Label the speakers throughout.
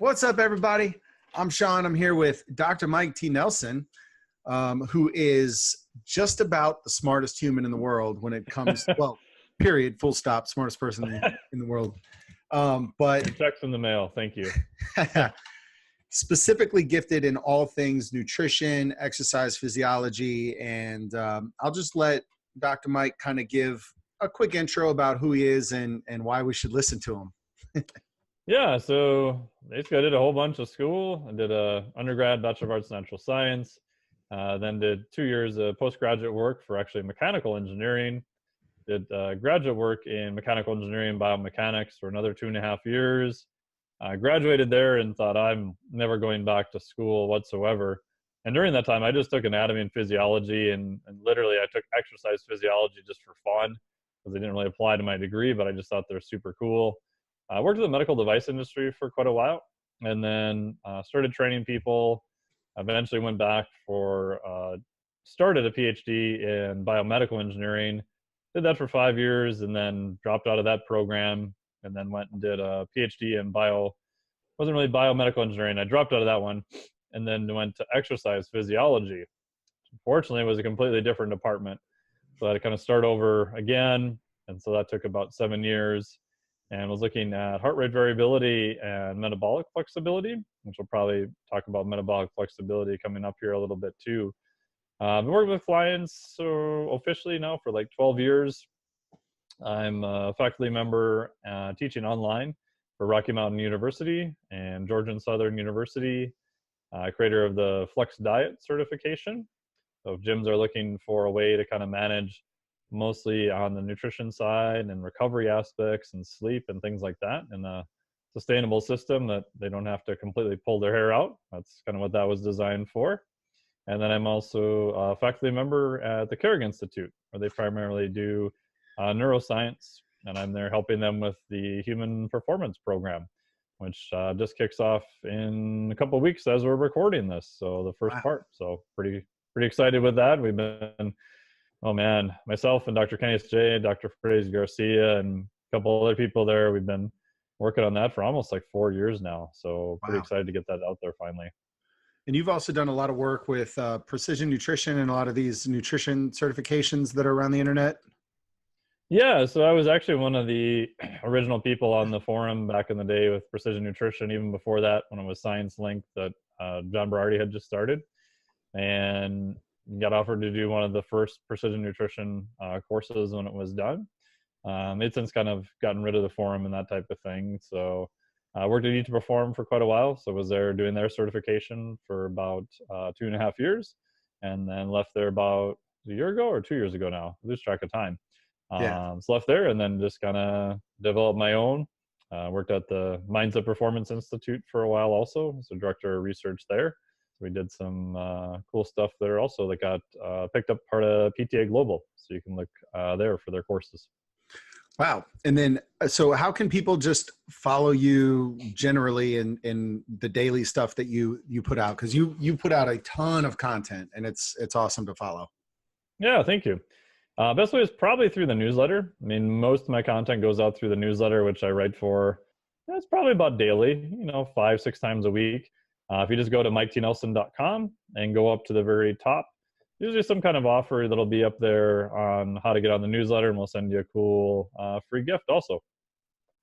Speaker 1: What's up, everybody? I'm Sean. I'm here with Dr. Mike T. Nelson, who is just about the smartest human in the world when it comes, well, period, full stop, smartest person in the world. But
Speaker 2: checks in the mail. Thank you.
Speaker 1: specifically gifted in all things nutrition, exercise physiology, and I'll just let Dr. Mike kind of give a quick intro about who he is and why we should listen to him.
Speaker 2: Yeah, so basically I did a whole bunch of school. I did a undergrad, Bachelor of Arts in Natural Science, then did 2 years of postgraduate work for actually mechanical engineering, did graduate work in mechanical engineering and biomechanics for another 2.5 years. I graduated there and thought I'm never going back to school whatsoever. And during that time, I just took anatomy and physiology and literally I took exercise physiology just for fun because they didn't really apply to my degree, but I just thought they're super cool. I worked in the medical device industry for quite a while and then started training people. Eventually went back started a PhD in biomedical engineering, did that for 5 years and then dropped out of that program and then went and did a PhD in wasn't really biomedical engineering. I dropped out of that one and then went to exercise physiology. Unfortunately, it was a completely different department. So I had to kind of start over again. And so that took about 7 years. And was looking at heart rate variability and metabolic flexibility, which we'll probably talk about metabolic flexibility coming up here a little bit too. I've been working with clients officially now for like 12 years. I'm a faculty member teaching online for Rocky Mountain University and Georgia Southern University, creator of the Flex Diet certification. So if gyms are looking for a way to kind of manage mostly on the nutrition side and recovery aspects and sleep and things like that in a sustainable system that they don't have to completely pull their hair out. That's kind of what that was designed for. And then I'm also a faculty member at the Kerrigan Institute, where they primarily do neuroscience, and I'm there helping them with the human performance program, which just kicks off in a couple of weeks as we're recording this. So the first part. So pretty excited with that. We've been myself and Dr. Kenny J, Dr. Fraser Garcia, and a couple other people there. We've been working on that for almost like 4 years now. So pretty excited to get that out there finally.
Speaker 1: And you've also done a lot of work with precision nutrition and a lot of these nutrition certifications that are around the internet.
Speaker 2: Yeah, so I was actually one of the original people on the forum back in the day with precision nutrition, even before that when it was Science Link that John Berardi had just started. And got offered to do one of the first precision nutrition courses when it was done. It's since kind of gotten rid of the forum and that type of thing. So I worked at Eat to Perform for quite a while. So was there doing their certification for about 2.5 years and then left there about a year ago or 2 years ago now. I lose track of time. So left there and then just kind of developed my own. Worked at the Mindset Performance Institute for a while also. So director of research there. We did some cool stuff there also that got picked up part of PTA Global. So you can look there for their courses.
Speaker 1: Wow. And then, so how can people just follow you generally in the daily stuff that you put out? Because you put out a ton of content and it's awesome to follow. Yeah,
Speaker 2: thank you. Best way is probably through the newsletter. I mean, most of my content goes out through the newsletter, which I write for. It's probably about daily, 5-6 times a week. If you just go to miketnelson.com and go up to the very top, usually some kind of offer that'll be up there on how to get on the newsletter, and we'll send you a cool free gift also.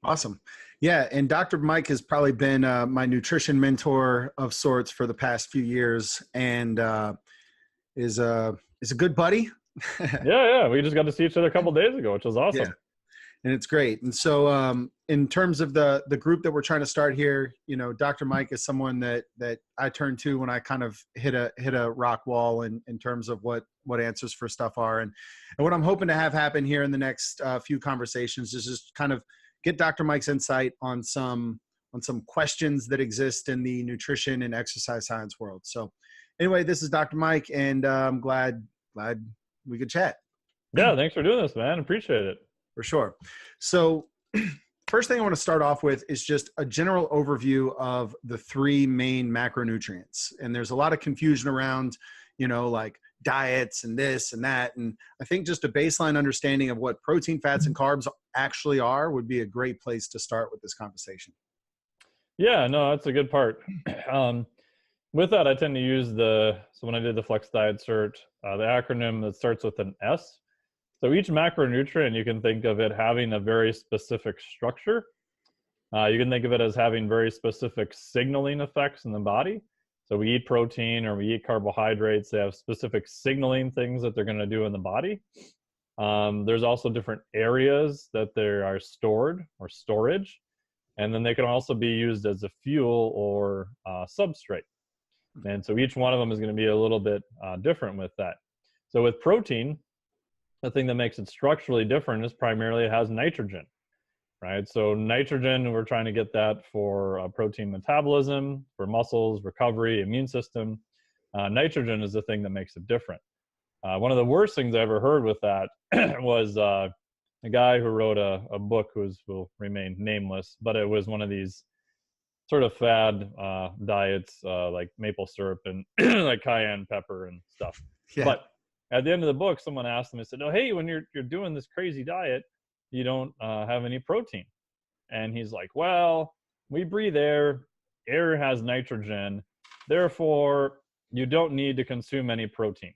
Speaker 1: Awesome. Yeah, and Dr. Mike has probably been my nutrition mentor of sorts for the past few years and is a good buddy.
Speaker 2: Yeah. We just got to see each other a couple days ago, which was awesome. Yeah.
Speaker 1: And it's great. And so in terms of the group that we're trying to start here, Dr. Mike is someone that I turn to when I kind of hit a rock wall in terms of what answers for stuff are. And what I'm hoping to have happen here in the next few conversations is just kind of get Dr. Mike's insight on some questions that exist in the nutrition and exercise science world. So anyway, this is Dr. Mike, and I'm glad we could chat.
Speaker 2: Yeah, thanks for doing this, man. Appreciate it.
Speaker 1: For sure. So first thing I want to start off with is just a general overview of the 3 main macronutrients. And there's a lot of confusion around, like diets and this and that. And I think just a baseline understanding of what protein, fats, and carbs actually are would be a great place to start with this conversation.
Speaker 2: Yeah, no, that's a good part. Um, with that, I tend to use so when I did the Flex Diet Cert, the acronym that starts with an S. So each macronutrient, you can think of it having a very specific structure. You can think of it as having very specific signaling effects in the body. So we eat protein or we eat carbohydrates. They have specific signaling things that they're going to do in the body. There's also different areas that they are stored or storage. And then they can also be used as a fuel or substrate. And so each one of them is going to be a little bit different with that. So with protein, the thing that makes it structurally different is primarily it has nitrogen, right? So nitrogen, we're trying to get that for protein metabolism, for muscles, recovery, immune system. Nitrogen is the thing that makes it different. One of the worst things I ever heard with that was a guy who wrote a book who will remain nameless, but it was one of these sort of fad diets like maple syrup and like cayenne pepper and stuff.
Speaker 1: Yeah.
Speaker 2: But at the end of the book, someone asked him, they said, "Oh, hey, when you're doing this crazy diet, you don't have any protein." And he's like, "Well, we breathe air. Air has nitrogen. Therefore, you don't need to consume any protein."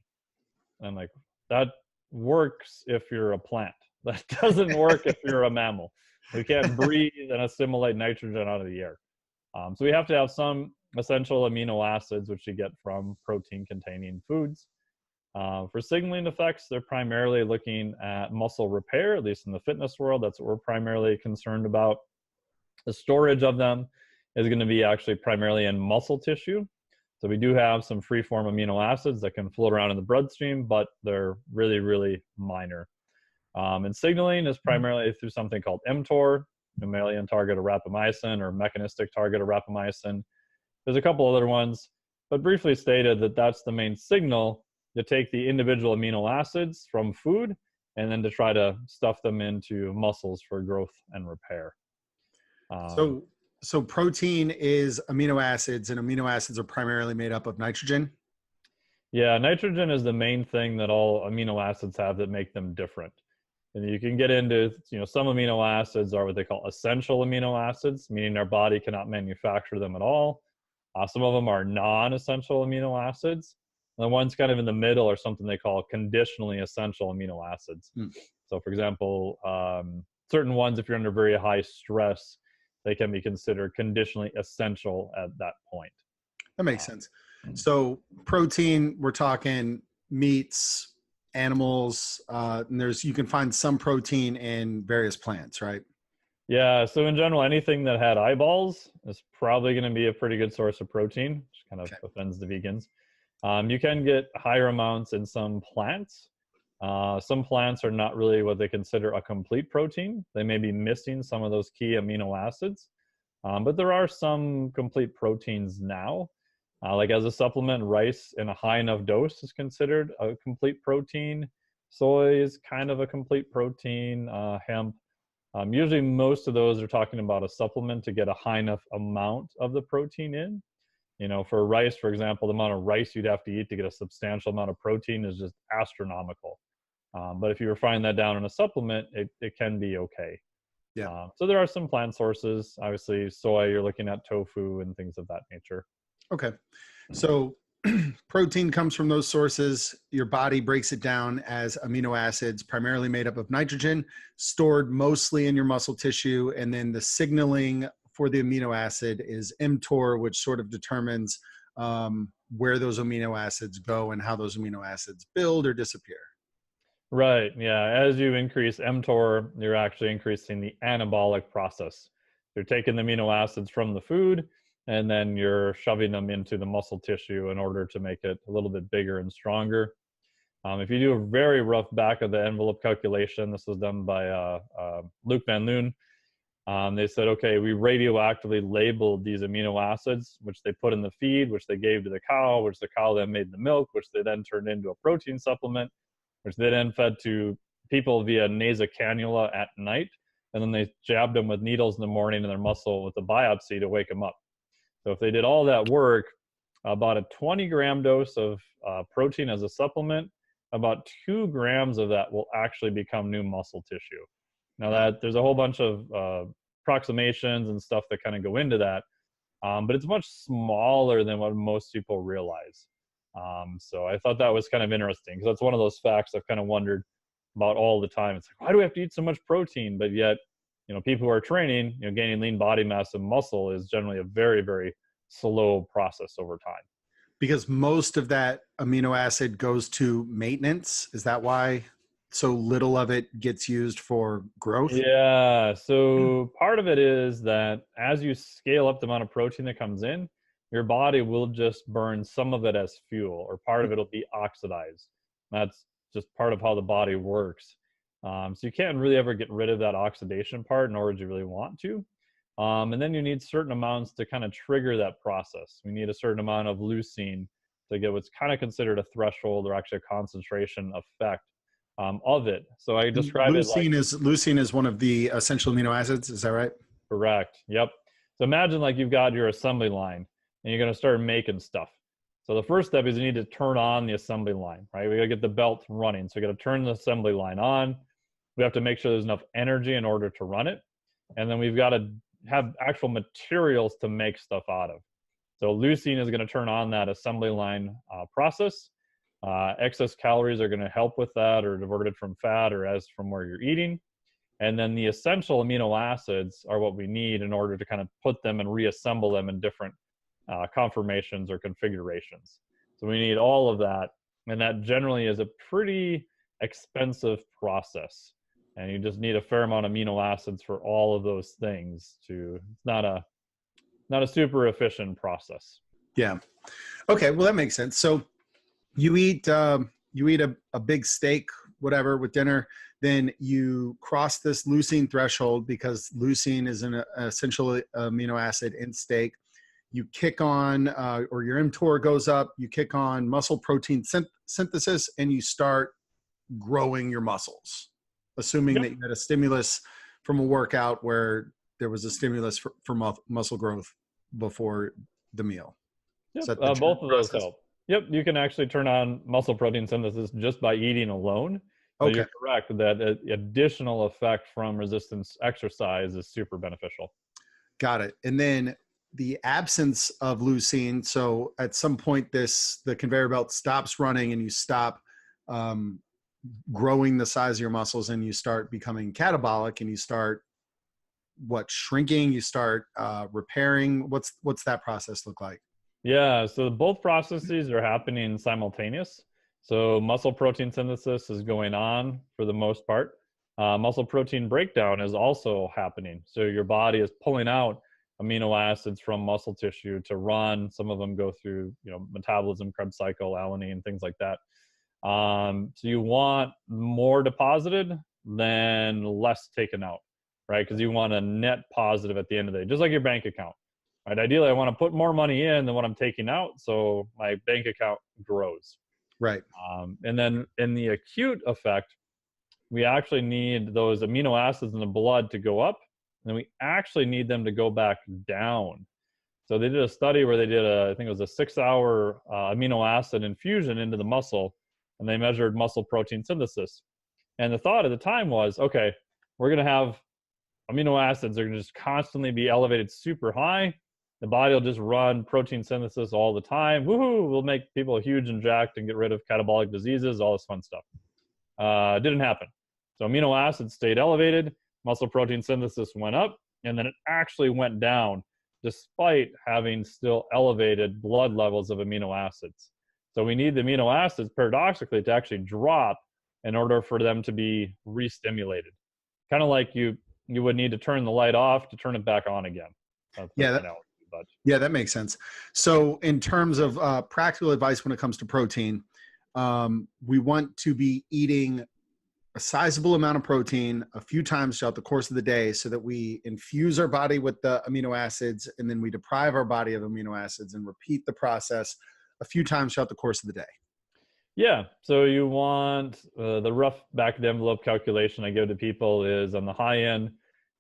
Speaker 2: And I'm like, that works if you're a plant. That doesn't work if you're a mammal. We can't breathe and assimilate nitrogen out of the air. So we have to have some essential amino acids, which you get from protein-containing foods. For signaling effects, they're primarily looking at muscle repair, at least in the fitness world. That's what we're primarily concerned about. The storage of them is going to be actually primarily in muscle tissue. So we do have some free-form amino acids that can float around in the bloodstream, but they're really, really minor. And signaling is primarily through something called mTOR, mammalian target of rapamycin, or mechanistic target of rapamycin. There's a couple other ones, but briefly stated that that's the main signal to take the individual amino acids from food and then to try to stuff them into muscles for growth and repair.
Speaker 1: So protein is amino acids, and amino acids are primarily made up of nitrogen.
Speaker 2: Yeah, nitrogen is the main thing that all amino acids have that make them different. And you can get into, some amino acids are what they call essential amino acids, meaning our body cannot manufacture them at all. Some of them are non-essential amino acids. And the ones kind of in the middle are something they call conditionally essential amino acids. So for example, certain ones, if you're under very high stress, they can be considered conditionally essential at that point.
Speaker 1: That makes sense. So protein, we're talking meats, animals, and you can find some protein in various plants, right?
Speaker 2: Yeah, so in general, anything that had eyeballs is probably going to be a pretty good source of protein, which kind of offends the vegans. You can get higher amounts in some plants. Some plants are not really what they consider a complete protein. They may be missing some of those key amino acids, but there are some complete proteins now. Like as a supplement, rice in a high enough dose is considered a complete protein. Soy is kind of a complete protein. Hemp. Usually most of those are talking about a supplement to get a high enough amount of the protein in. For rice, for example, the amount of rice you'd have to eat to get a substantial amount of protein is just astronomical. But if you refine that down in a supplement, it can be okay.
Speaker 1: Yeah.
Speaker 2: So there are some plant sources. Obviously, soy, you're looking at tofu and things of that nature.
Speaker 1: Okay. So protein comes from those sources. Your body breaks it down as amino acids, primarily made up of nitrogen, stored mostly in your muscle tissue. And then the signaling for the amino acid is mTOR, which sort of determines where those amino acids go and how those amino acids build or disappear.
Speaker 2: Right. Yeah. As you increase mTOR, you're actually increasing the anabolic process. You're taking the amino acids from the food, and then you're shoving them into the muscle tissue in order to make it a little bit bigger and stronger. If you do a very rough back of the envelope calculation, this was done by Luke Van Loon. They said, okay, we radioactively labeled these amino acids, which they put in the feed, which they gave to the cow, which the cow then made the milk, which they then turned into a protein supplement, which they then fed to people via nasal cannula at night. And then they jabbed them with needles in the morning in their muscle with a biopsy to wake them up. So if they did all that work, about a 20-gram dose of protein as a supplement, about 2 grams of that will actually become new muscle tissue. Now that there's a whole bunch of approximations and stuff that kind of go into that, but it's much smaller than what most people realize. So I thought that was kind of interesting, because that's one of those facts I've kind of wondered about all the time. It's like, why do we have to eat so much protein? But yet, people who are training, gaining lean body mass and muscle is generally a very, very slow process over time.
Speaker 1: Because most of that amino acid goes to maintenance. Is that why so little of it gets used for growth?
Speaker 2: Yeah. So part of it is that as you scale up the amount of protein that comes in, your body will just burn some of it as fuel, or part of it will be oxidized. That's just part of how the body works. So you can't really ever get rid of that oxidation part, nor would you really want to. And then you need certain amounts to kind of trigger that process. We need a certain amount of leucine to get what's kind of considered a threshold, or actually a concentration effect of it. So I describe it like
Speaker 1: leucine is one of the essential amino acids. Is that right?
Speaker 2: correct. Yep. So imagine like you've got your assembly line and you're going to start making stuff. So the first step is you need to turn on the assembly line, right? We got to get the belt running. So we got to turn the assembly line on. We have to make sure there's enough energy in order to run it. And then we've got to have actual materials to make stuff out of. So leucine is going to turn on that assembly line process. Excess calories are going to help with that, or diverted from fat, or as from where you're eating. And then the essential amino acids are what we need in order to kind of put them and reassemble them in different conformations or configurations. So we need all of that. And that generally is a pretty expensive process. And you just need a fair amount of amino acids for all of those things. It's not a super efficient process.
Speaker 1: Yeah. Okay. Well, that makes sense. So you eat a big steak, whatever, with dinner, then you cross this leucine threshold, because leucine is an essential amino acid in steak. You kick on, or your mTOR goes up, you kick on muscle protein synthesis, and you start growing your muscles, assuming that you had a stimulus from a workout where there was a stimulus for muscle growth before the meal.
Speaker 2: Yep. Both of those help. Yep, you can actually turn on muscle protein synthesis just by eating alone. But you're correct that additional effect from resistance exercise is super beneficial.
Speaker 1: Got it. And then the absence of leucine. So at some point, the conveyor belt stops running, and you stop growing the size of your muscles, and you start becoming catabolic, and you start shrinking. You start repairing. What's that process look like?
Speaker 2: Yeah, so both processes are happening simultaneous. So muscle protein synthesis is going on for the most part. Muscle protein breakdown is also happening. So your body is pulling out amino acids from muscle tissue to run. Some of them go through, metabolism, Krebs cycle, alanine, things like that. So you want more deposited than less taken out, right? Because you want a net positive at the end of the day, just like your bank account. Right? Ideally, I want to put more money in than what I'm taking out, so my bank account grows.
Speaker 1: Right.
Speaker 2: And then in the acute effect, we actually need those amino acids in the blood to go up, and then we actually need them to go back down. So they did a study where they did I think it was a 6-hour amino acid infusion into the muscle, and they measured muscle protein synthesis. And the thought at the time was, okay, we're going to have amino acids are going to just constantly be elevated super high. The body will just run protein synthesis all the time. Woohoo! We'll make people huge and jacked and get rid of catabolic diseases, all this fun stuff. Didn't happen. So amino acids stayed elevated, muscle protein synthesis went up, and then it actually went down despite having still elevated blood levels of amino acids. So we need the amino acids, paradoxically, to actually drop in order for them to be re-stimulated. Kind of like you would need to turn the light off to turn it back on again.
Speaker 1: Yeah, that makes sense. So in terms of practical advice when it comes to protein, we want to be eating a sizable amount of protein a few times throughout the course of the day, so that we infuse our body with the amino acids, and then we deprive our body of amino acids, and repeat the process a few times throughout the course of the day.
Speaker 2: Yeah, so you want the rough back of the envelope calculation I give to people is, on the high end,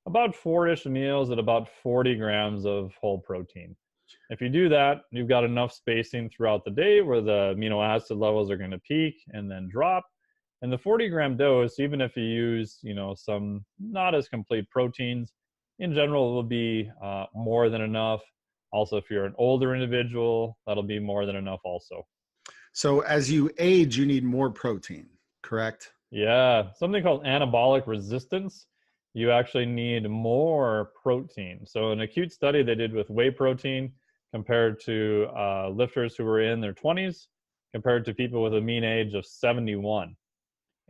Speaker 2: about 4-ish meals at about 40 grams of whole protein. If you do that, you've got enough spacing throughout the day where the amino acid levels are going to peak and then drop. And the 40-gram dose, even if you use, some not as complete proteins, in general, it will be more than enough. Also, if you're an older individual, that'll be more than enough also.
Speaker 1: So as you age, you need more protein, correct?
Speaker 2: Yeah, something called anabolic resistance. You actually need more protein. So an acute study they did with whey protein compared to lifters who were in their 20s compared to people with a mean age of 71.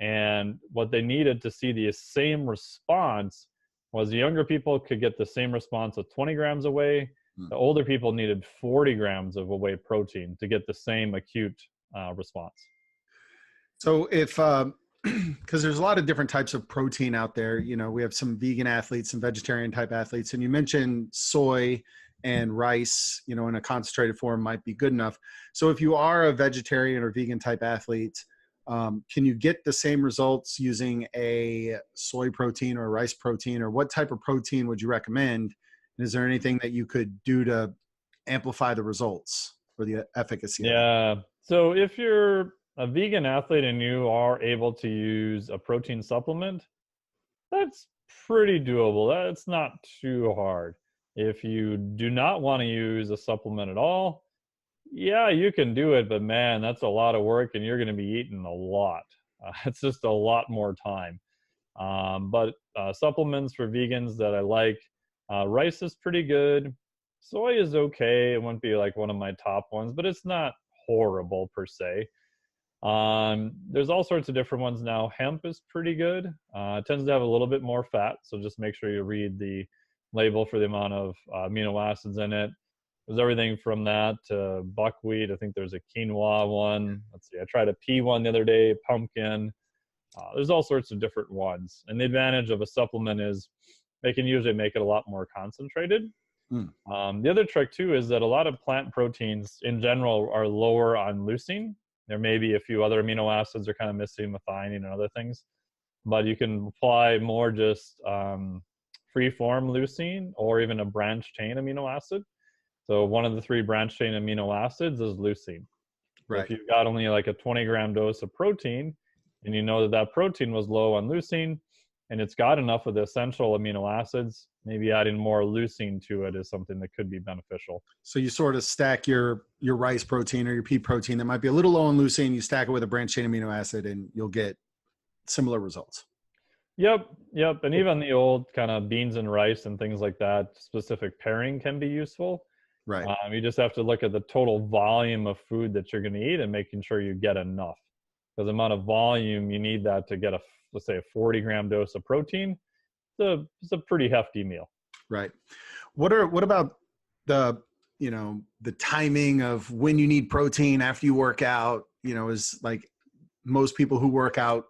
Speaker 2: And what they needed to see the same response was the younger people could get the same response of 20 grams of whey. The older people needed 40 grams of whey protein to get the same acute response.
Speaker 1: So if, because there's a lot of different types of protein out there, you know, we have some vegan athletes, some vegetarian type athletes, and you mentioned soy and rice, you know, in a concentrated form might be good enough. So if you are a vegetarian or vegan type athlete, can you get the same results using a soy protein or rice protein, or what type of protein would you recommend? And is there anything that you could do to amplify the results or the efficacy of it?
Speaker 2: Yeah. So if you're a vegan athlete and you are able to use a protein supplement, that's pretty doable. That's not too hard. If you do not want to use a supplement at all, yeah, you can do it, but man, that's a lot of work and you're going to be eating a lot. It's just a lot more time. But supplements for vegans that I like, rice is pretty good. Soy is okay. It wouldn't be like one of my top ones, but it's not horrible per se. There's all sorts of different ones now. Hemp is pretty good. It tends to have a little bit more fat, so just make sure you read the label for the amount of amino acids in it. There's everything from that to buckwheat. I think there's a quinoa one. Let's see, I tried a pea one the other day, pumpkin. There's all sorts of different ones. And the advantage of a supplement is they can usually make it a lot more concentrated. The other trick too is that a lot of plant proteins in general are lower on leucine. There may be a few other amino acids are kind of missing, methionine and other things, but you can apply more just free-form leucine or even a branched chain amino acid. So one of the 3 branched chain amino acids is leucine. So
Speaker 1: Right.
Speaker 2: if you've got only like a 20-gram dose of protein and you know that that protein was low on leucine and it's got enough of the essential amino acids, maybe adding more leucine to it is something that could be beneficial.
Speaker 1: So you sort of stack your rice protein or your pea protein that might be a little low in leucine, you stack it with a branched chain amino acid and you'll get similar results.
Speaker 2: Yep. And even the old kind of beans and rice and things like that, specific pairing can be useful.
Speaker 1: Right.
Speaker 2: You just have to look at the total volume of food that you're going to eat and making sure you get enough. Because the amount of volume you need that to get let's say a 40-gram dose of protein, it's a pretty hefty meal.
Speaker 1: Right. What about the, you know, the timing of when you need protein after you work out? You know, is like most people who work out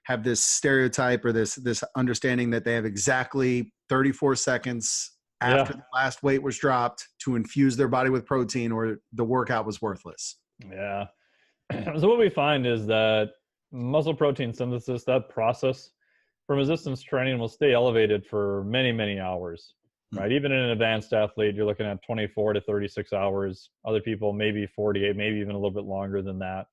Speaker 1: have this stereotype or this understanding that they have exactly 34 seconds after the last weight was dropped to infuse their body with protein or the workout was worthless.
Speaker 2: Yeah. So what we find is that muscle protein synthesis, that process from resistance training will stay elevated for many, many hours, right? Even in an advanced athlete, you're looking at 24 to 36 hours. Other people, maybe 48, maybe even a little bit longer than that.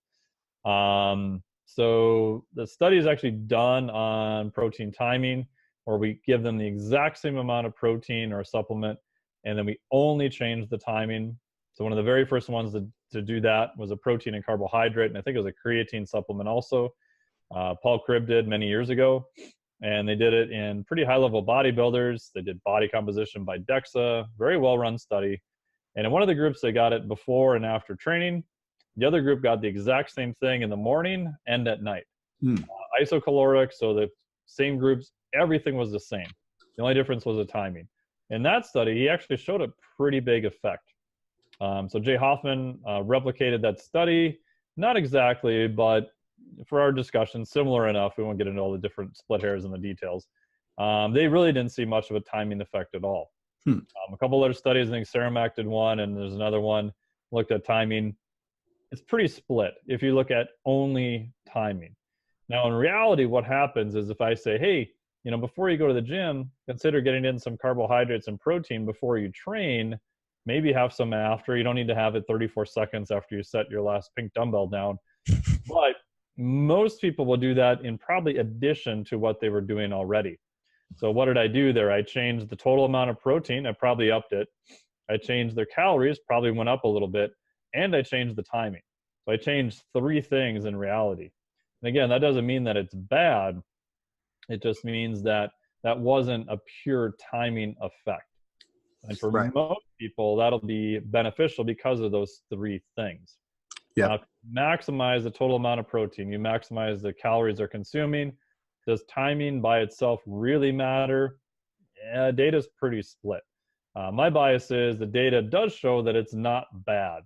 Speaker 2: So the study is actually done on protein timing, where we give them the exact same amount of protein or supplement, and then we only change the timing. So one of the very first ones to do that was a protein and carbohydrate, and I think it was a creatine supplement also. Paul Cribb did many years ago, and they did it in pretty high-level bodybuilders. They did body composition by DEXA, very well-run study. And in one of the groups, they got it before and after training. The other group got the exact same thing in the morning and at night. Isocaloric, so the same groups, everything was the same. The only difference was the timing. In that study, he actually showed a pretty big effect. So Jay Hoffman replicated that study, not exactly, but for our discussion, similar enough. We won't get into all the different split hairs and the details. They really didn't see much of a timing effect at all. A couple other studies, I think Ceramac did one, and there's another one, looked at timing. It's pretty split if you look at only timing. Now, in reality, what happens is if I say, hey, you know, before you go to the gym, consider getting in some carbohydrates and protein before you train, maybe have some after. You don't need to have it 34 seconds after you set your last pink dumbbell down. But most people will do that in probably addition to what they were doing already. So what did I do there? I changed the total amount of protein. I probably upped it. I changed their calories, probably went up a little bit, and I changed the timing. So I changed 3 things in reality. And again, that doesn't mean that it's bad. It just means that that wasn't a pure timing effect. And for
Speaker 1: Right.
Speaker 2: most people, that'll be beneficial because of those 3 things.
Speaker 1: Yep.
Speaker 2: Maximize the total amount of protein. You maximize the calories they're consuming. Does timing by itself really matter? Yeah, data's pretty split. My bias is the data does show that it's not bad.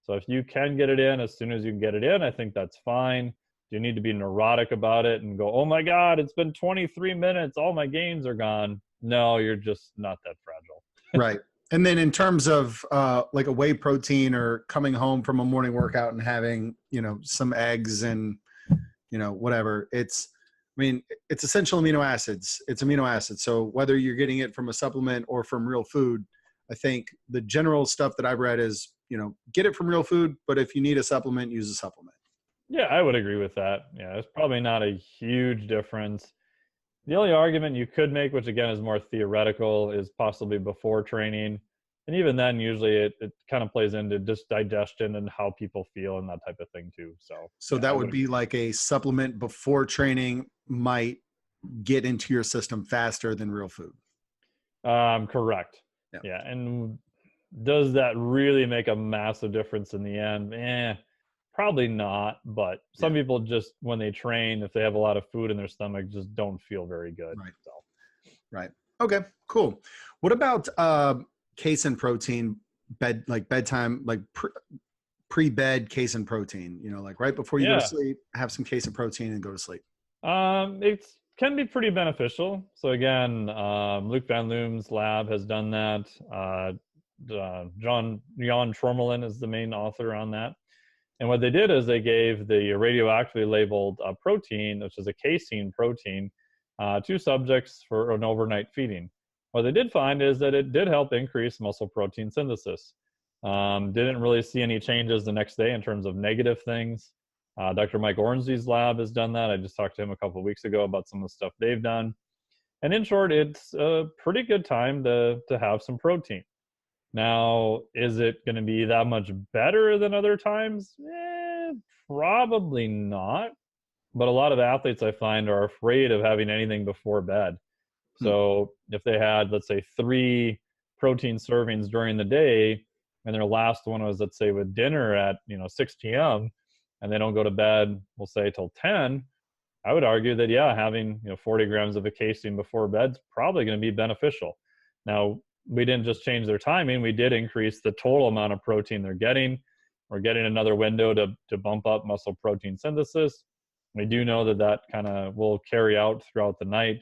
Speaker 2: So if you can get it in as soon as you can get it in, I think that's fine. Do you need to be neurotic about it and go, oh my God, it's been 23 minutes, all my gains are gone? No, you're just not that fragile.
Speaker 1: Right. And then in terms of like a whey protein or coming home from a morning workout and having, some eggs and, whatever, it's essential amino acids. It's amino acids. So whether you're getting it from a supplement or from real food, I think the general stuff that I've read is, get it from real food, but if you need a supplement, use a supplement.
Speaker 2: Yeah, I would agree with that. Yeah, it's probably not a huge difference. The only argument you could make, which again is more theoretical, is possibly before training. And even then, usually it kind of plays into just digestion and how people feel and that type of thing too. So
Speaker 1: yeah, that would be like a supplement before training might get into your system faster than real food.
Speaker 2: Correct. Yeah. And does that really make a massive difference in the end? Probably not, but some people just, when they train, if they have a lot of food in their stomach, just don't feel very good.
Speaker 1: Right.
Speaker 2: So.
Speaker 1: Right. Okay, cool. What about casein protein, bedtime, like pre-bed casein protein, like right before you go to sleep, have some casein protein and go to sleep?
Speaker 2: It can be pretty beneficial. So again, Luke Van Loom's lab has done that. Jan Tromelin is the main author on that. And what they did is they gave the radioactively labeled protein, which is a casein protein, 2 subjects for an overnight feeding. What they did find is that it did help increase muscle protein synthesis. Didn't really see any changes the next day in terms of negative things. Dr. Mike Ornstein's lab has done that. I just talked to him a couple of weeks ago about some of the stuff they've done. And in short, it's a pretty good time to have some protein. Now, is it going to be that much better than other times? Probably not. But a lot of athletes I find are afraid of having anything before bed. So if they had, let's say, 3 protein servings during the day, and their last one was, let's say, with dinner at 6 p.m., and they don't go to bed, we'll say, till 10, I would argue that, having 40 grams of a casein before bed is probably going to be beneficial. Now, we didn't just change their timing. We did increase the total amount of protein they're getting. We're getting another window to bump up muscle protein synthesis. We do know that kind of will carry out throughout the night.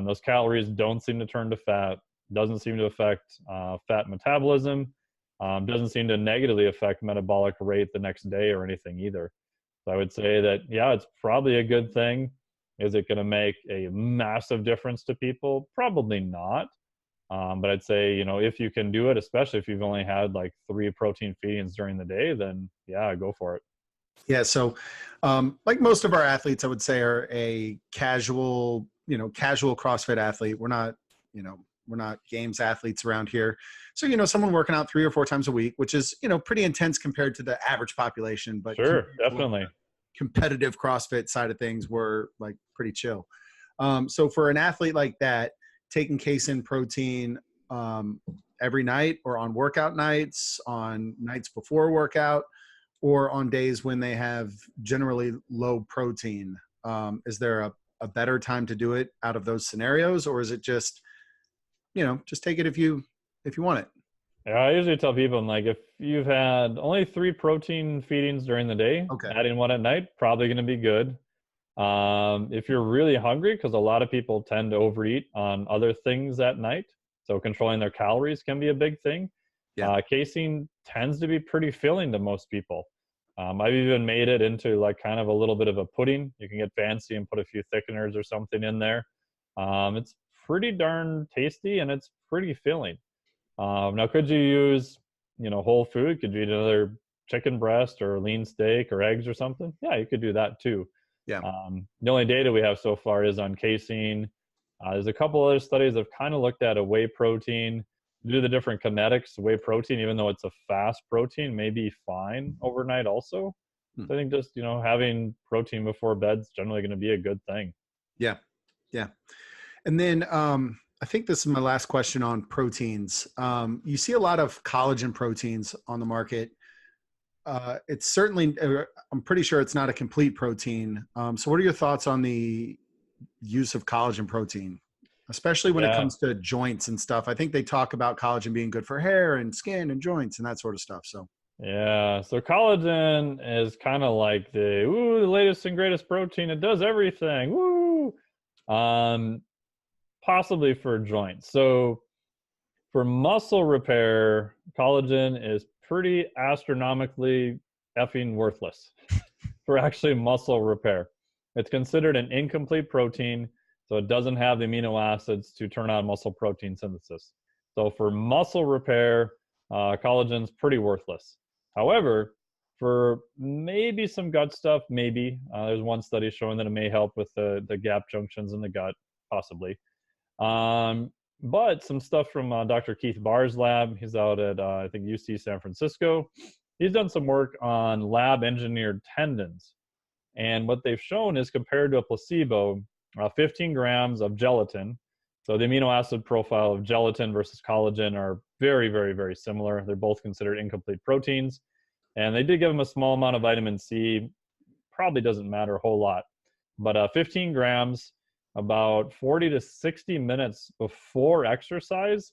Speaker 2: Those calories don't seem to turn to fat, doesn't seem to affect fat metabolism, doesn't seem to negatively affect metabolic rate the next day or anything either. So I would say that, it's probably a good thing. Is it going to make a massive difference to people? Probably not. But I'd say, if you can do it, especially if you've only had like 3 protein feedings during the day, then go for it.
Speaker 1: Yeah. So like most of our athletes, I would say are a casual CrossFit athlete. We're not games athletes around here. So, someone working out 3 or 4 times a week, which is, pretty intense compared to the average population, but
Speaker 2: sure, definitely.
Speaker 1: Competitive CrossFit side of things were like pretty chill. So for an athlete like that, taking casein protein every night or on workout nights, on nights before workout, or on days when they have generally low protein, is there a better time to do it out of those scenarios? Or is it just, just take it if you want it?
Speaker 2: Yeah, I usually tell people, like, if you've had only 3 protein feedings during the day, adding 1 at night, probably going to be good. If you're really hungry, because a lot of people tend to overeat on other things at night, so controlling their calories can be a big thing. Casein tends to be pretty filling to most people. I've even made it into like kind of a little bit of a pudding. You can get fancy and put a few thickeners or something in there. It's pretty darn tasty and it's pretty filling. Now, could you use, whole food? Could you eat another chicken breast or lean steak or eggs or something? Yeah, you could do that too.
Speaker 1: Yeah.
Speaker 2: The only data we have so far is on casein. There's a couple other studies that have kind of looked at a whey protein. due to the different kinetics, whey protein, even though it's a fast protein, may be fine overnight also.
Speaker 1: Hmm.
Speaker 2: So I think just, having protein before bed's generally going to be a good thing.
Speaker 1: Yeah. Yeah. And then I think this is my last question on proteins. You see a lot of collagen proteins on the market. It's certainly, I'm pretty sure it's not a complete protein. So what are your thoughts on the use of collagen protein, especially when it
Speaker 2: Yeah.
Speaker 1: comes to joints and stuff? I think they talk about collagen being good for hair and skin and joints and that sort of stuff. So
Speaker 2: Yeah. So collagen is kind of like the latest and greatest protein. It does everything. Woo. Possibly for joints. So for muscle repair, collagen is pretty astronomically effing worthless for actually muscle repair. It's considered an incomplete protein, so it doesn't have the amino acids to turn on muscle protein synthesis. So for muscle repair, collagen's pretty worthless. However, for maybe some gut stuff, maybe. There's one study showing that it may help with the gap junctions in the gut, possibly. But some stuff from Dr. Keith Barr's lab, he's out at, I think, UC San Francisco. He's done some work on lab engineered tendons. And what they've shown is compared to a placebo, 15 grams of gelatin. So the amino acid profile of gelatin versus collagen are very, very, very similar. They're both considered incomplete proteins. And they did give them a small amount of vitamin C. Probably doesn't matter a whole lot. But 15 grams, about 40 to 60 minutes before exercise,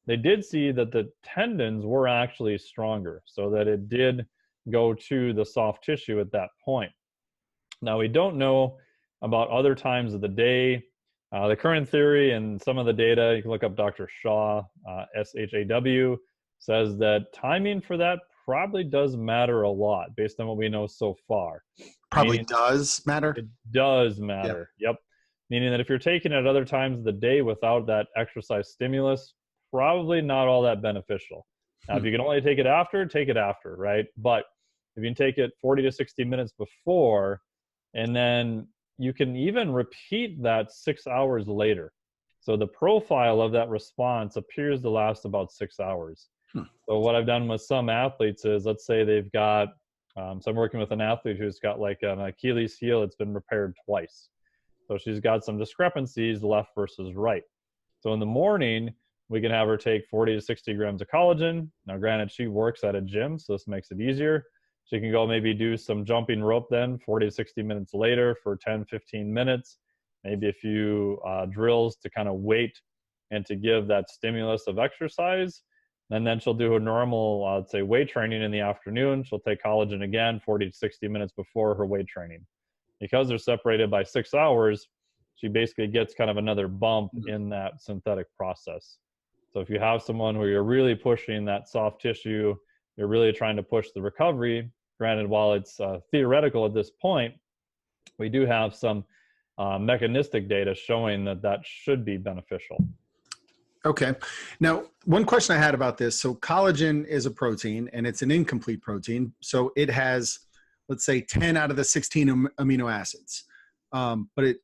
Speaker 2: they did see that the tendons were actually stronger, so that it did go to the soft tissue at that point. Now, we don't know about other times of the day. The current theory and some of the data, you can look up Dr. Shaw, SHAW, says that timing for that probably does matter a lot based on what we know so far.
Speaker 1: probably does matter.
Speaker 2: It does matter. Yeah. Yep. Meaning that if you're taking it at other times of the day without that exercise stimulus, probably not all that beneficial. Now, if you can only take it after, right? But if you can take it 40 to 60 minutes before, and then you can even repeat that 6 hours later. So the profile of that response appears to last about 6 hours. So what I've done with some athletes is, let's say they've got, so I'm working with an athlete who's got like an Achilles heel that's been repaired twice. So she's got some discrepancies left versus right. So in the morning, we can have her take 40 to 60 grams of collagen. Now, granted, she works at a gym, so this makes it easier. She can go maybe do some jumping rope then 40 to 60 minutes later for 10, 15 minutes, maybe a few drills to kind of wait and to give that stimulus of exercise. And then she'll do a normal, I'd say, weight training in the afternoon. She'll take collagen again 40 to 60 minutes before her weight training. Because they're separated by 6 hours, she basically gets kind of another bump in that synthetic process. So if you have someone where you're really pushing that soft tissue, you're really trying to push the recovery, granted, while it's theoretical at this point, we do have some mechanistic data showing that that should be beneficial.
Speaker 1: Okay. Now, one question I had about this. So collagen is a protein and it's an incomplete protein. So it has, let's say, 10 out of the 16 amino acids. But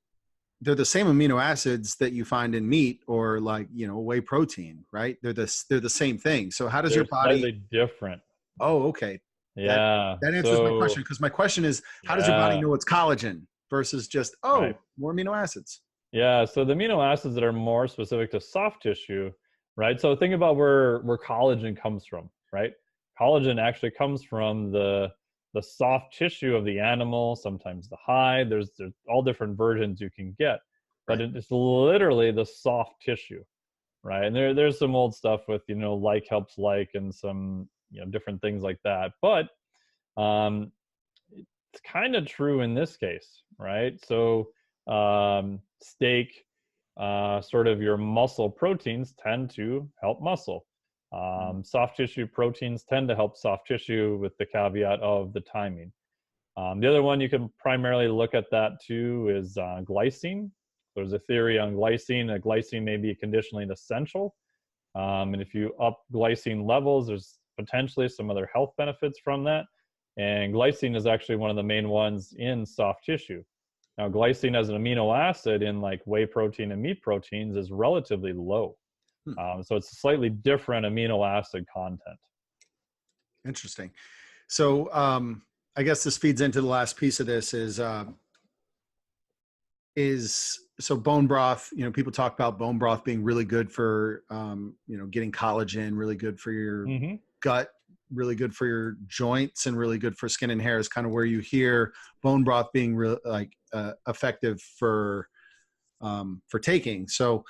Speaker 1: they're the same amino acids that you find in meat or like, whey protein, right? They're the same thing. So how does your body...
Speaker 2: Slightly different.
Speaker 1: Oh, okay.
Speaker 2: Yeah.
Speaker 1: That answers my question, because my question is, how does your body know it's collagen versus just, more amino acids?
Speaker 2: Yeah, so the amino acids that are more specific to soft tissue, right? So think about where collagen comes from, right? Collagen actually comes from the soft tissue of the animal, sometimes the hide. There's all different versions you can get, but it's literally the soft tissue, right? And there's some old stuff with, like helps like and some, different things like that. But it's kind of true in this case, right? So steak, sort of your muscle proteins tend to help muscle. Soft tissue proteins tend to help soft tissue with the caveat of the timing. The other one you can primarily look at that too is glycine. There's a theory on glycine that glycine may be conditionally essential. And if you up glycine levels, there's potentially some other health benefits from that. And glycine is actually one of the main ones in soft tissue. Now, glycine as an amino acid in like whey protein and meat proteins is relatively low. So it's a slightly different amino acid content.
Speaker 1: Interesting. So I guess this feeds into the last piece of this is so bone broth, you know, people talk about bone broth being really good for, you know, getting collagen, really good for your gut, really good for your joints, and really good for skin and hair is kind of where you hear bone broth being effective for taking. So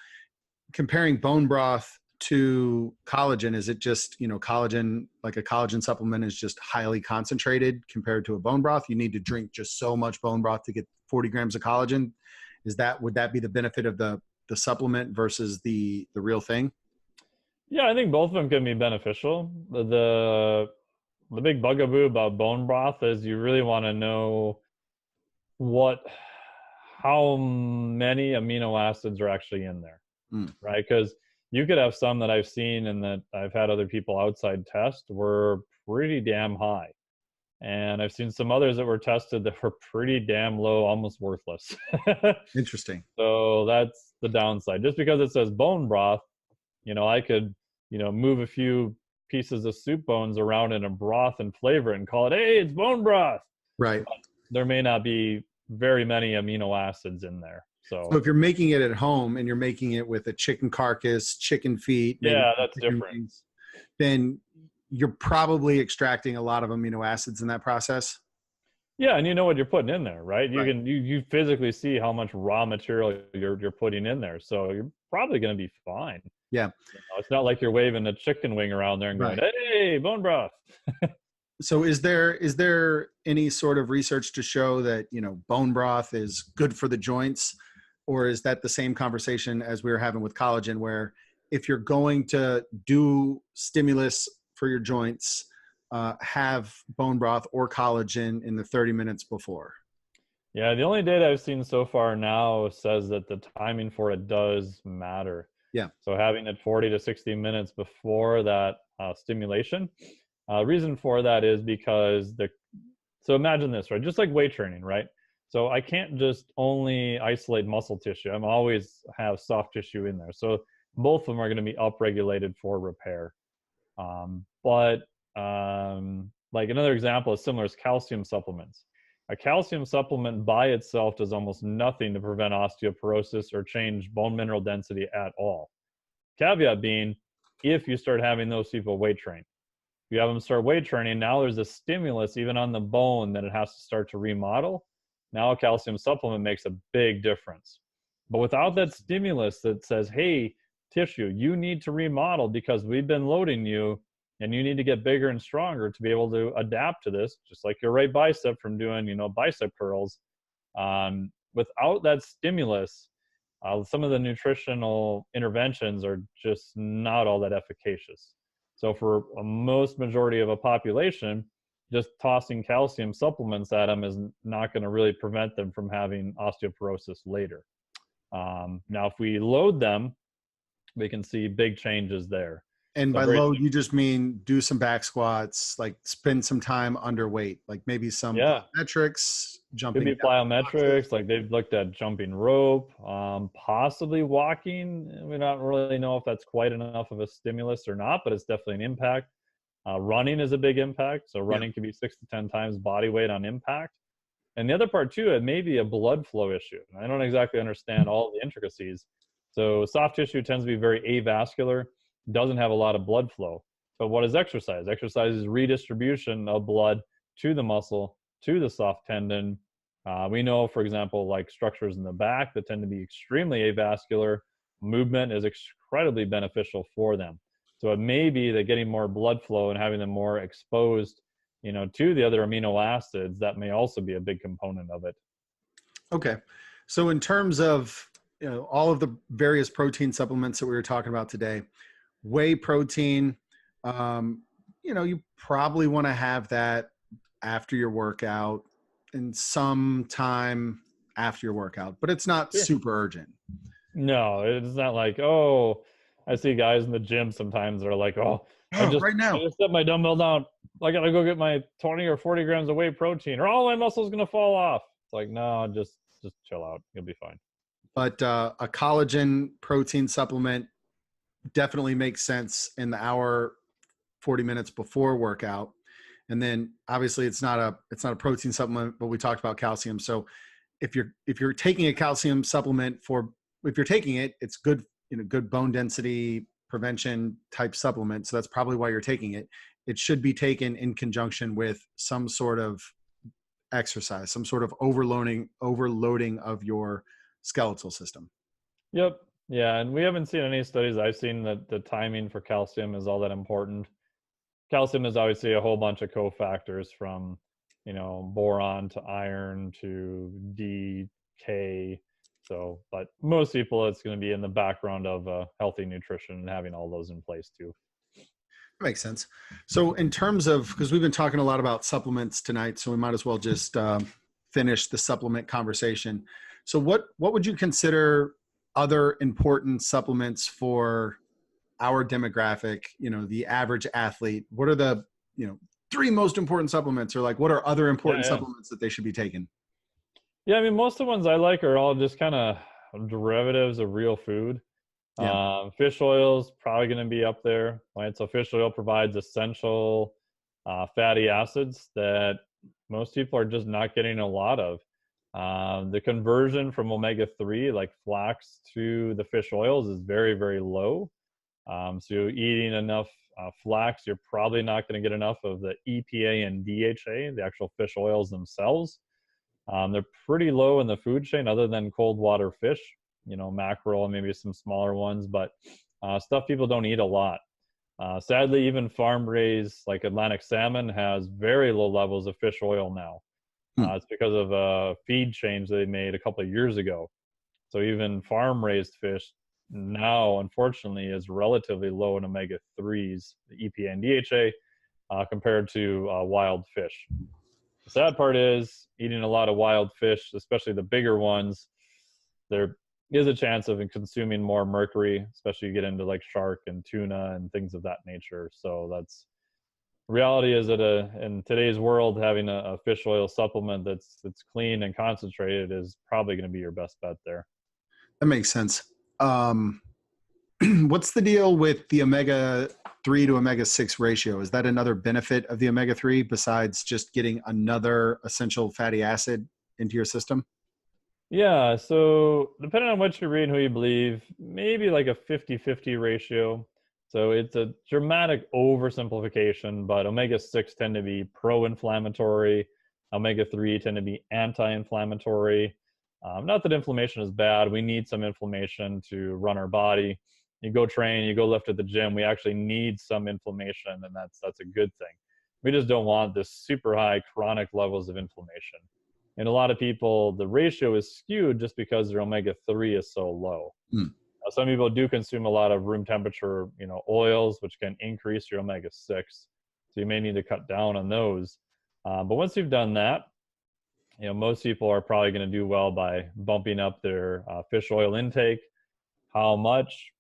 Speaker 1: comparing bone broth to collagen, is it just, you know, collagen, like a collagen supplement is just highly concentrated compared to a bone broth? You need to drink just so much bone broth to get 40 grams of collagen. Would that be the benefit of the supplement versus the real thing?
Speaker 2: Yeah, I think both of them can be beneficial. The big bugaboo about bone broth is you really want to know how many amino acids are actually in there, right? Because you could have some that I've seen and that I've had other people outside test were pretty damn high. And I've seen some others that were tested that were pretty damn low, almost worthless.
Speaker 1: Interesting.
Speaker 2: So that's the downside. Just because it says bone broth, you know, I could, you know, move a few pieces of soup bones around in a broth and flavor it and call it, hey, it's bone broth.
Speaker 1: Right.
Speaker 2: But there may not be very many amino acids in there. So
Speaker 1: if you're making it at home and you're making it with a chicken carcass, chicken feet, maybe
Speaker 2: that's different.
Speaker 1: Wings, then you're probably extracting a lot of amino acids in that process.
Speaker 2: Yeah, and you know what you're putting in there, right? You physically see how much raw material you're putting in there, so you're probably going to be fine.
Speaker 1: Yeah,
Speaker 2: you know, it's not like you're waving a chicken wing around there and going, "Hey, bone broth."
Speaker 1: So, is there any sort of research to show that, you know, bone broth is good for the joints, or is that the same conversation as we were having with collagen, where if you're going to do stimulus for your joints, have bone broth or collagen in the 30 minutes before?
Speaker 2: Yeah, the only data I've seen so far now says that the timing for it does matter.
Speaker 1: Yeah.
Speaker 2: So having it 40 to 60 minutes before that stimulation. Reason for that is because so imagine this, right? Just like weight training, right? So I can't just only isolate muscle tissue. I'm always have soft tissue in there. So both of them are going to be upregulated for repair. Like another example is similar is calcium supplements. A calcium supplement by itself does almost nothing to prevent osteoporosis or change bone mineral density at all. Caveat being, if you start having those people weight train. If you have them start weight training, now there's a stimulus even on the bone that it has to start to remodel. Now a calcium supplement makes a big difference. But without that stimulus that says, hey, tissue, you need to remodel because we've been loading you and you need to get bigger and stronger to be able to adapt to this, just like your right bicep from doing, you know, bicep curls. Without that stimulus, some of the nutritional interventions are just not all that efficacious. So for a most majority of a population, just tossing calcium supplements at them is not going to really prevent them from having osteoporosis later. Now, if we load them, we can see big changes there.
Speaker 1: And by load, you just mean do some back squats, like spend some time underweight, like maybe some plyometrics, jumping.
Speaker 2: Could be plyometrics, like they've looked at jumping rope, possibly walking. We don't really know if that's quite enough of a stimulus or not, but it's definitely an impact. Running is a big impact. So running can be 6 to 10 times body weight on impact. And the other part too, it may be a blood flow issue. I don't exactly understand all the intricacies. So soft tissue tends to be very avascular, doesn't have a lot of blood flow. But what is exercise? Exercise is redistribution of blood to the muscle, to the soft tendon. We know, for example, like structures in the back that tend to be extremely avascular, movement is incredibly beneficial for them. So it may be that getting more blood flow and having them more exposed, you know, to the other amino acids, that may also be a big component of it.
Speaker 1: Okay. So in terms of, you know, all of the various protein supplements that we were talking about today, whey protein, you know, you probably want to have that after your workout and some time after your workout, but it's not super urgent.
Speaker 2: No, it's not like, oh, I see guys in the gym sometimes that are like, oh, I just set my dumbbell down. I got to go get my 20 or 40 grams of whey protein or all my muscles going to fall off. It's like, no, just chill out. You'll be fine.
Speaker 1: But a collagen protein supplement, definitely makes sense in the hour 40 minutes before workout. And then obviously it's not a protein supplement, but we talked about calcium. So if you're taking a calcium supplement if you're taking it, it's good, good bone density prevention type supplement. So that's probably why you're taking it. It should be taken in conjunction with some sort of exercise, some sort of overloading of your skeletal system.
Speaker 2: Yep. Yeah, and we haven't seen any studies I've seen that the timing for calcium is all that important. Calcium is obviously a whole bunch of cofactors from, boron to iron to D, K. So, but most people, it's going to be in the background of healthy nutrition and having all those in place too.
Speaker 1: That makes sense. So in terms of, because we've been talking a lot about supplements tonight, so we might as well just finish the supplement conversation. So what would you consider other important supplements for our demographic, the average athlete? What are the, 3 most important supplements, or like what are other important supplements that they should be taking?
Speaker 2: Yeah, I mean, most of the ones I like are all just kind of derivatives of real food.
Speaker 1: Yeah.
Speaker 2: Fish oil is probably going to be up there, right? So fish oil provides essential fatty acids that most people are just not getting a lot of. The conversion from omega-3, like flax, to the fish oils is very, very low. So eating enough flax, you're probably not going to get enough of the EPA and DHA, the actual fish oils themselves. They're pretty low in the food chain other than cold water fish, mackerel and maybe some smaller ones, but stuff people don't eat a lot. Sadly, even farm-raised like Atlantic salmon has very low levels of fish oil now. It's because of a feed change they made a couple of years ago. So even farm-raised fish now, unfortunately, is relatively low in omega-3s, the EPA and DHA, compared to wild fish. The sad part is eating a lot of wild fish, especially the bigger ones, there is a chance of consuming more mercury, especially you get into like shark and tuna and things of that nature. So that's reality is that in today's world, having a fish oil supplement that's clean and concentrated is probably going to be your best bet there.
Speaker 1: That makes sense. What's the deal with the omega-3 to omega-6 ratio? Is that another benefit of the omega-3 besides just getting another essential fatty acid into your system?
Speaker 2: Yeah, so depending on what you read and who you believe, maybe like a 50-50 ratio. So it's a dramatic oversimplification, but omega-6 tend to be pro-inflammatory. Omega-3 tend to be anti-inflammatory. Not that inflammation is bad. We need some inflammation to run our body. You go train, you go lift at the gym. We actually need some inflammation, and that's a good thing. We just don't want this super high chronic levels of inflammation. And a lot of people, the ratio is skewed just because their omega-3 is so low. Some people do consume a lot of room temperature, oils, which can increase your omega-6. So you may need to cut down on those. But once you've done that, most people are probably going to do well by bumping up their fish oil intake. How much?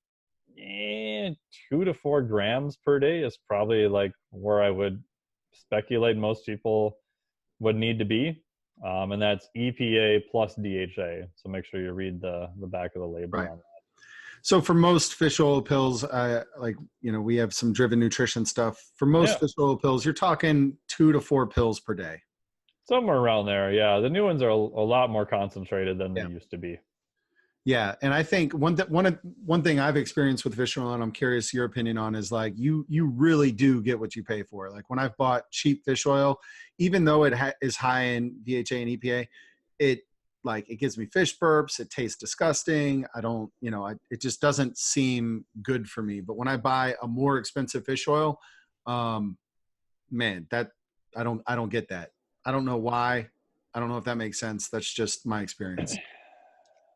Speaker 2: 2 to 4 grams per day is probably like where I would speculate most people would need to be. And that's EPA plus DHA. So make sure you read the back of the label on that.
Speaker 1: So for most fish oil pills, we have some Driven Nutrition stuff. For most fish oil pills, you're talking 2 to 4 pills per day.
Speaker 2: Somewhere around there, yeah. The new ones are a lot more concentrated than they used to be.
Speaker 1: Yeah, and I think one thing I've experienced with fish oil, and I'm curious your opinion on, is like you really do get what you pay for. Like when I've bought cheap fish oil, even though it is high in DHA and EPA, it gives me fish burps. It tastes disgusting. I don't, it just doesn't seem good for me. But when I buy a more expensive fish oil, man, that I don't get that. I don't know why. I don't know if that makes sense. That's just my experience.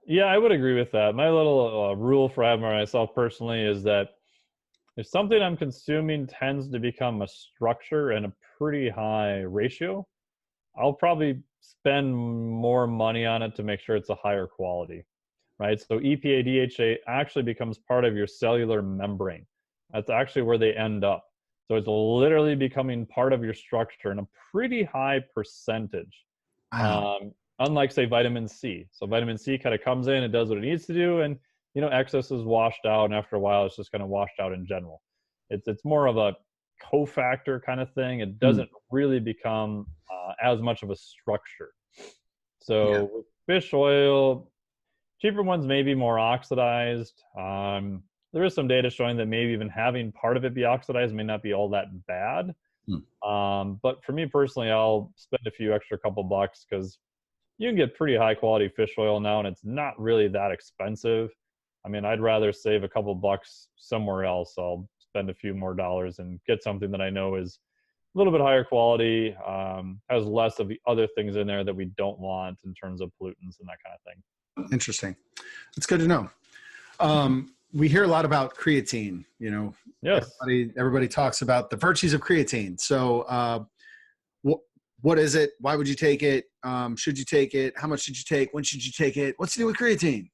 Speaker 2: Yeah, I would agree with that. My little rule for myself personally is that if something I'm consuming tends to become a structure and a pretty high ratio, I'll probably spend more money on it to make sure it's a higher quality, right? So EPA, DHA actually becomes part of your cellular membrane. That's actually where they end up. So it's literally becoming part of your structure in a pretty high percentage.
Speaker 1: Wow.
Speaker 2: Unlike, say, vitamin C. So vitamin C kind of comes in, it does what it needs to do, and excess is washed out, and after a while, it's just kind of washed out in general. It's more of a cofactor kind of thing. It doesn't really become as much of a structure. So with fish oil, cheaper ones may be more oxidized. There is some data showing that maybe even having part of it be oxidized may not be all that bad. But for me personally, I'll spend a few extra couple bucks because you can get pretty high quality fish oil now, and it's not really that expensive. I mean, I'd rather save a couple bucks somewhere else. I'll spend a few more dollars and get something that I know is a little bit higher quality, has less of the other things in there that we don't want in terms of pollutants and that kind of thing.
Speaker 1: Interesting. It's good to know. We hear a lot about creatine,
Speaker 2: Yes.
Speaker 1: Everybody talks about the virtues of creatine. So what is it? Why would you take it? Should you take it? How much should you take? When should you take it? What's to do with creatine?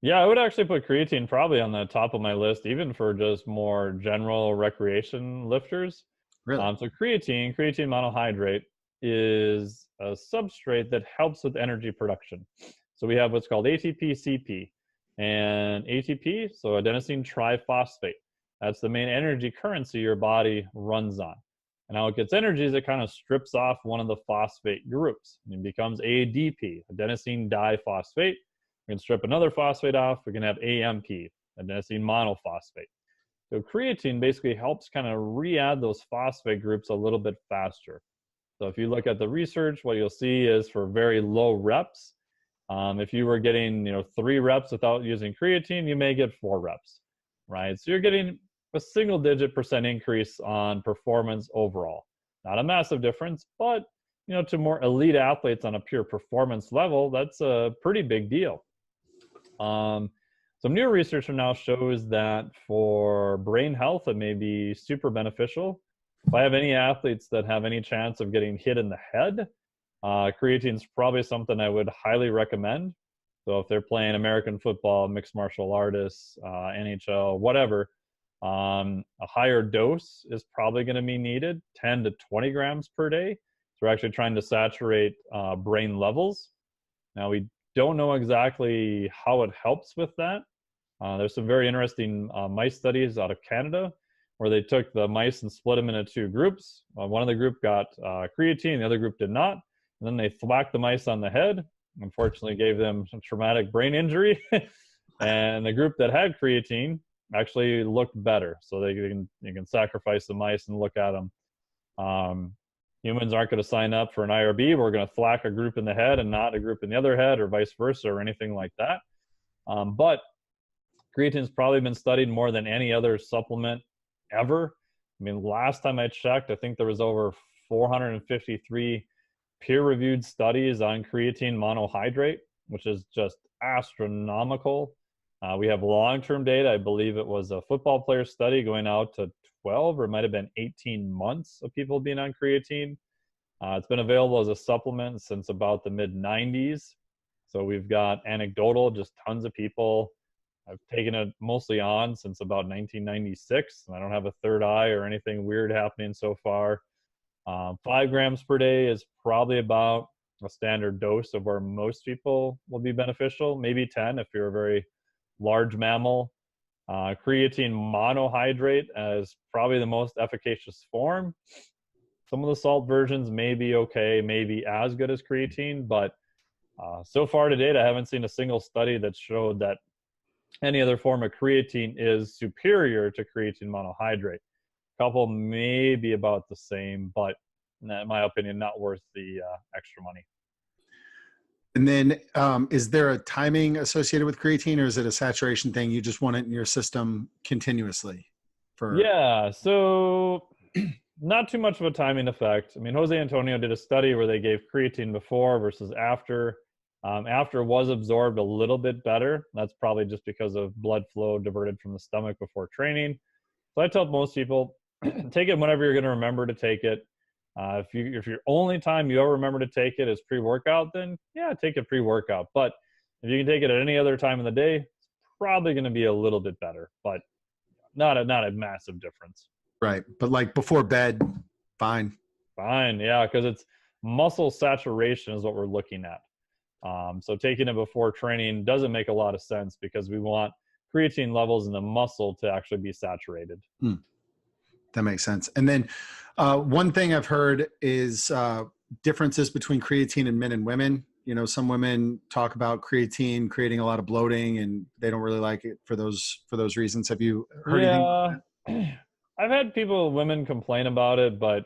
Speaker 2: Yeah, I would actually put creatine probably on the top of my list, even for just more general recreation lifters.
Speaker 1: Really?
Speaker 2: So creatine monohydrate is a substrate that helps with energy production. So we have what's called ATP-CP. And ATP, so adenosine triphosphate, that's the main energy currency your body runs on. And how it gets energy is it kind of strips off one of the phosphate groups and it becomes ADP, adenosine diphosphate. We can strip another phosphate off, we can have AMP, adenosine monophosphate. So creatine basically helps kind of re-add those phosphate groups a little bit faster. So if you look at the research, what you'll see is for very low reps, if you were getting 3 reps without using creatine, you may get 4 reps, right? So you're getting a single-digit % increase on performance overall. Not a massive difference, but to more elite athletes on a pure performance level, that's a pretty big deal. Some new research now shows that for brain health, it may be super beneficial. If I have any athletes that have any chance of getting hit in the head, creatine is probably something I would highly recommend. So if they're playing American football, mixed martial artists, NHL, whatever, a higher dose is probably going to be needed, 10 to 20 grams per day. So we're actually trying to saturate brain levels. Now, we don't know exactly how it helps with that. There's some very interesting mice studies out of Canada where they took the mice and split them into 2 groups. One of the group got creatine, the other group did not. And then they thwacked the mice on the head, unfortunately gave them some traumatic brain injury. And the group that had creatine actually looked better. So you can sacrifice the mice and look at them. Humans aren't going to sign up for an IRB. We're going to thwack a group in the head and not a group in the other head or vice versa or anything like that. But creatine's probably been studied more than any other supplement ever. I mean, last time I checked, I think there was over 453 peer-reviewed studies on creatine monohydrate, which is just astronomical. We have long-term data. I believe it was a football player study going out to 12 or it might have been 18 months of people being on creatine. It's been available as a supplement since about the mid-90s. So we've got anecdotal, just tons of people. I've taken it mostly on since about 1996, and I don't have a third eye or anything weird happening so far. 5 grams per day is probably about a standard dose of where most people will be beneficial, maybe 10 if you're a very large mammal. Creatine monohydrate is probably the most efficacious form. Some of the salt versions may be okay, maybe as good as creatine, but so far to date, I haven't seen a single study that showed that any other form of creatine is superior to creatine monohydrate. A couple may be about the same, but in my opinion, not worth the extra money.
Speaker 1: And then is there a timing associated with creatine, or is it a saturation thing? You just want it in your system continuously?
Speaker 2: Yeah, so not too much of a timing effect. I mean, Jose Antonio did a study where they gave creatine before versus after. After was absorbed a little bit better. That's probably just because of blood flow diverted from the stomach before training. So I tell most people, take it whenever you're going to remember to take it. If your only time you ever remember to take it is pre-workout, then yeah, take it pre-workout. But if you can take it at any other time of the day, it's probably going to be a little bit better, but not a massive difference.
Speaker 1: Right. But like before bed, fine.
Speaker 2: Fine. Yeah. Because it's muscle saturation is what we're looking at. So taking it before training doesn't make a lot of sense because we want creatine levels in the muscle to actually be saturated.
Speaker 1: That makes sense. And then one thing I've heard is differences between creatine in men and women. You know, some women talk about creatine creating a lot of bloating and they don't really like it for those reasons. Have you heard anything about
Speaker 2: that? I've had women complain about it, but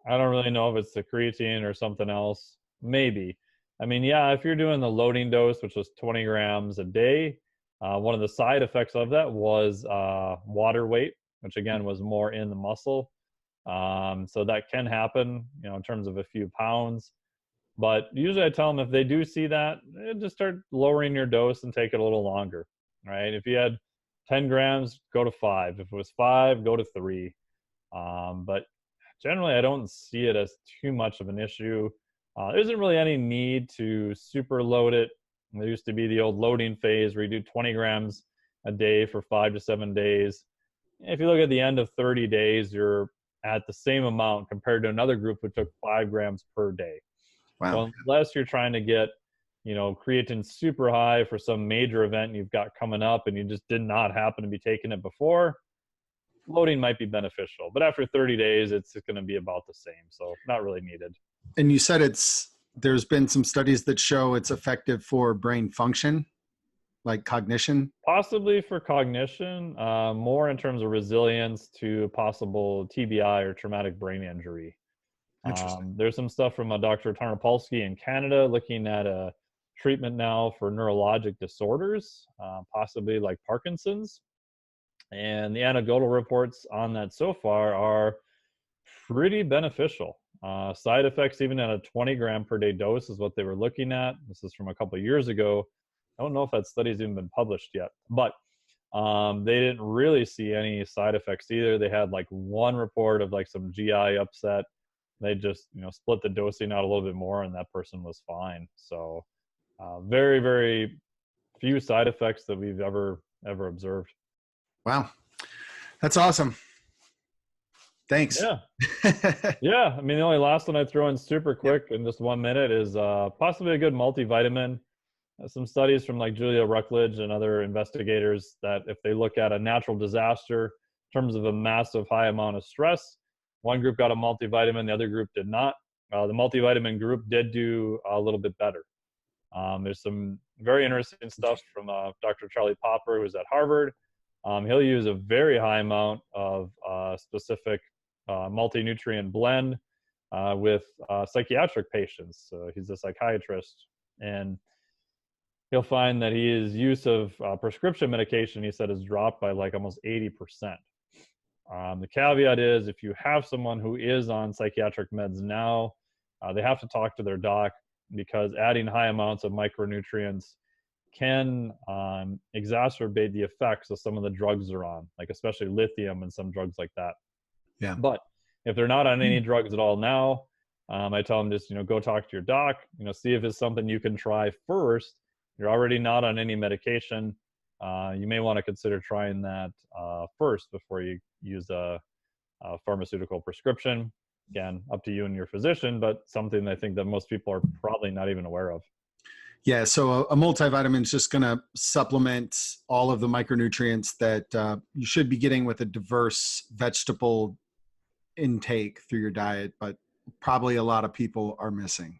Speaker 2: I don't really know if it's the creatine or something else. Maybe. I mean, yeah, if you're doing the loading dose, which was 20 grams a day, one of the side effects of that was water weight, which again was more in the muscle. So that can happen, you know, in terms of a few pounds. But usually I tell them if they do see that, just start lowering your dose and take it a little longer, right? If you had 10 grams, go to 5. If it was 5, go to 3. But generally, I don't see it as too much of an issue. There isn't really any need to super load it. There used to be the old loading phase where you do 20 grams a day for 5 to 7 days. If you look at the end of 30 days, you're at the same amount compared to another group who took 5 grams per day.
Speaker 1: Wow.
Speaker 2: So unless you're trying to get, you know, creatine super high for some major event you've got coming up and you just did not happen to be taking it before, loading might be beneficial. But after 30 days, it's going to be about the same. So not really needed.
Speaker 1: And you said there's been some studies that show it's effective for brain function, like cognition?
Speaker 2: Possibly for cognition, more in terms of resilience to possible TBI or traumatic brain injury. There's some stuff from Dr. Tarnopolsky in Canada looking at a treatment now for neurologic disorders, possibly like Parkinson's. And the anecdotal reports on that so far are pretty beneficial. Side effects, even at a 20 gram per day dose, is what they were looking at. This is from a couple of years ago. I don't know if that study's even been published yet, but they didn't really see any side effects either. They had like one report of like some GI upset. They just, you know, split the dosing out a little bit more and that person was fine. So very, very few side effects that we've ever observed.
Speaker 1: Wow. That's awesome. Thanks.
Speaker 2: Yeah. Yeah. I mean, the only last one I throw in super quick in just 1 minute is possibly a good multivitamin. Some studies from like Julia Ruckledge and other investigators that if they look at a natural disaster in terms of a massive high amount of stress, one group got a multivitamin, the other group did not. The multivitamin group did do a little bit better. There's some very interesting stuff from Dr. Charlie Popper, who's at Harvard. He'll use a very high amount of specific multi-nutrient blend with psychiatric patients. He's a psychiatrist, and he'll find that his use of prescription medication, he said, has dropped by like almost 80%. The caveat is if you have someone who is on psychiatric meds now, they have to talk to their doc because adding high amounts of micronutrients can exacerbate the effects of some of the drugs they're on, like especially lithium and some drugs like that.
Speaker 1: Yeah.
Speaker 2: But if they're not on any drugs at all now, I tell them just, you know, go talk to your doc, you know, see if it's something you can try first. You're already not on any medication. You may want to consider trying that first before you use a pharmaceutical prescription. Again, up to you and your physician, but something I think that most people are probably not even aware of.
Speaker 1: Yeah, so a multivitamin is just going to supplement all of the micronutrients that you should be getting with a diverse vegetable intake through your diet, but probably a lot of people are missing.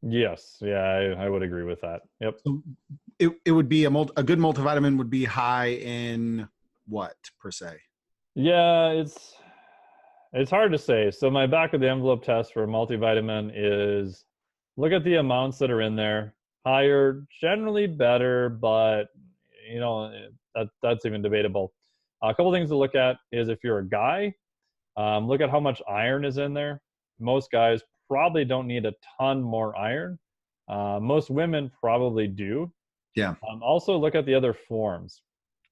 Speaker 2: Yes, yeah, I would agree with that. Yep.
Speaker 1: So it would be a good multivitamin would be high in what per se?
Speaker 2: Yeah, it's hard to say. So my back of the envelope test for a multivitamin is look at the amounts that are in there. Higher, generally better, but you know, that's even debatable. A couple things to look at is if you're a guy, look at how much iron is in there. Most guys probably don't need a ton more iron. Most women probably do.
Speaker 1: Yeah.
Speaker 2: Also look at the other forms.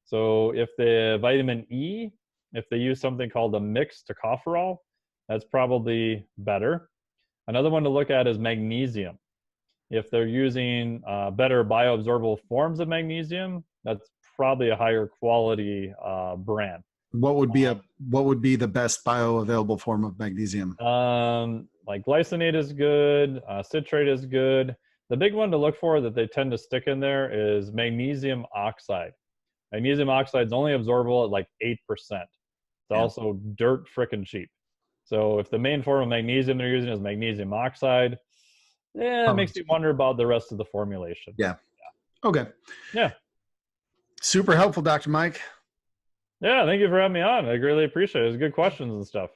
Speaker 2: So if the vitamin E, if they use something called a mixed tocopherol, that's probably better. Another one to look at is magnesium. If they're using better bioabsorbable forms of magnesium, that's probably a higher quality brand.
Speaker 1: What would be the best bioavailable form of magnesium?
Speaker 2: Like glycinate is good, citrate is good. The big one to look for that they tend to stick in there is magnesium oxide. Magnesium oxide is only absorbable at like 8%. It's also dirt frickin' cheap. So if the main form of magnesium they're using is magnesium oxide, it makes you wonder about the rest of the formulation.
Speaker 1: Yeah. Okay.
Speaker 2: Yeah.
Speaker 1: Super helpful, Dr. Mike.
Speaker 2: Yeah, thank you for having me on. I really appreciate it. It was good questions and stuff.